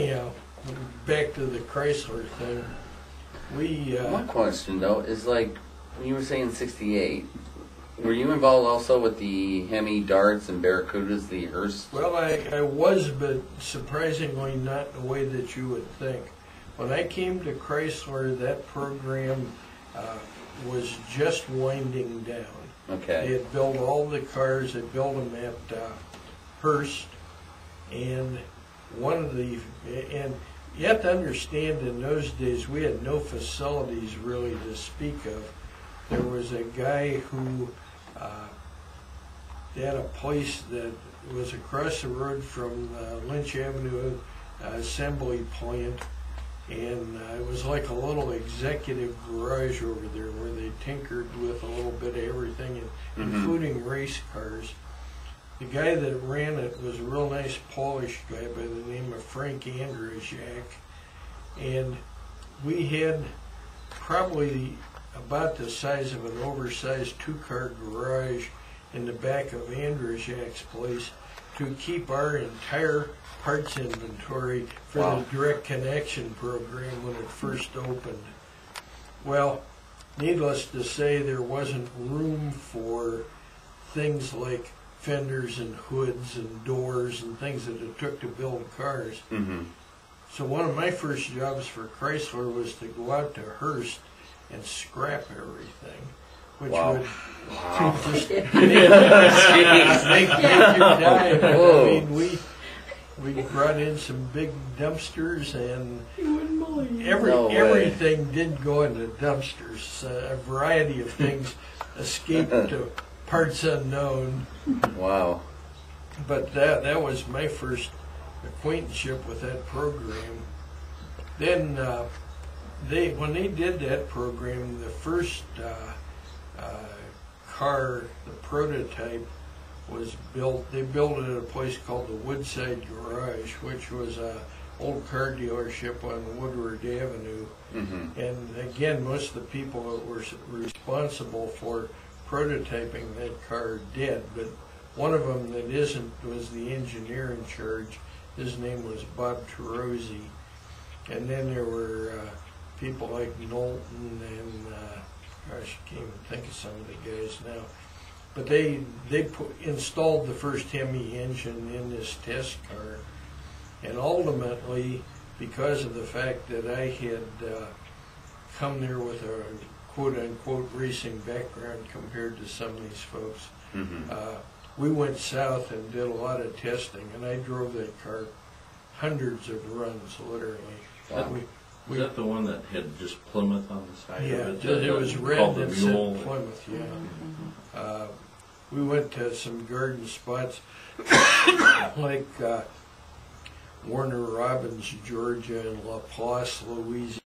Anyhow, back to the Chrysler thing. My question though is like, when you were saying 68, were you involved also with the Hemi Darts and Barracudas, the Hurst? Well, I was, but surprisingly not in the way that you would think. When I came to Chrysler, that program was just winding down. Okay. They had built all the cars. They built them at Hurst, and and you have to understand, in those days we had no facilities really to speak of. There was a guy who had a place that was across the road from Lynch Avenue assembly plant, and it was like a little executive garage over there where they tinkered with a little bit of everything, including race cars. The guy that ran it was a real nice Polish guy by the name of Frank Andrzejak, and we had probably about the size of an oversized two-car garage in the back of Andrzejak's place to keep our entire parts inventory for the direct connection program when it first opened. Well, needless to say, there wasn't room for things like fenders and hoods and doors and things that it took to build cars. So one of my first jobs for Chrysler was to go out to Hurst and scrap everything, which would just make your time. I mean, we brought in some big dumpsters, and everything did go into dumpsters. A variety of things escaped to parts unknown. Wow. But that was my first acquaintanceship with that program. Then when they did that program, the first car, the prototype, was built. They built it at a place called the Woodside Garage, which was an old car dealership on Woodward Avenue. And again, most of the people that were responsible for prototyping that car did, but one of them that isn't was the engineer in charge. His name was Bob Terozzi. And then there were people like Knowlton and, gosh, I can't even think of some of the guys now. But they installed the first Hemi engine in this test car. And ultimately, because of the fact that I had come there with a quote-unquote racing background compared to some of these folks, we went south and did a lot of testing, and I drove that car hundreds of runs, literally. Wow. Was that the one that had just Plymouth on the side of it? Yeah, it was red that said Plymouth, yeah. We went to some garden spots like Warner Robins, Georgia, and La Place, Louisiana.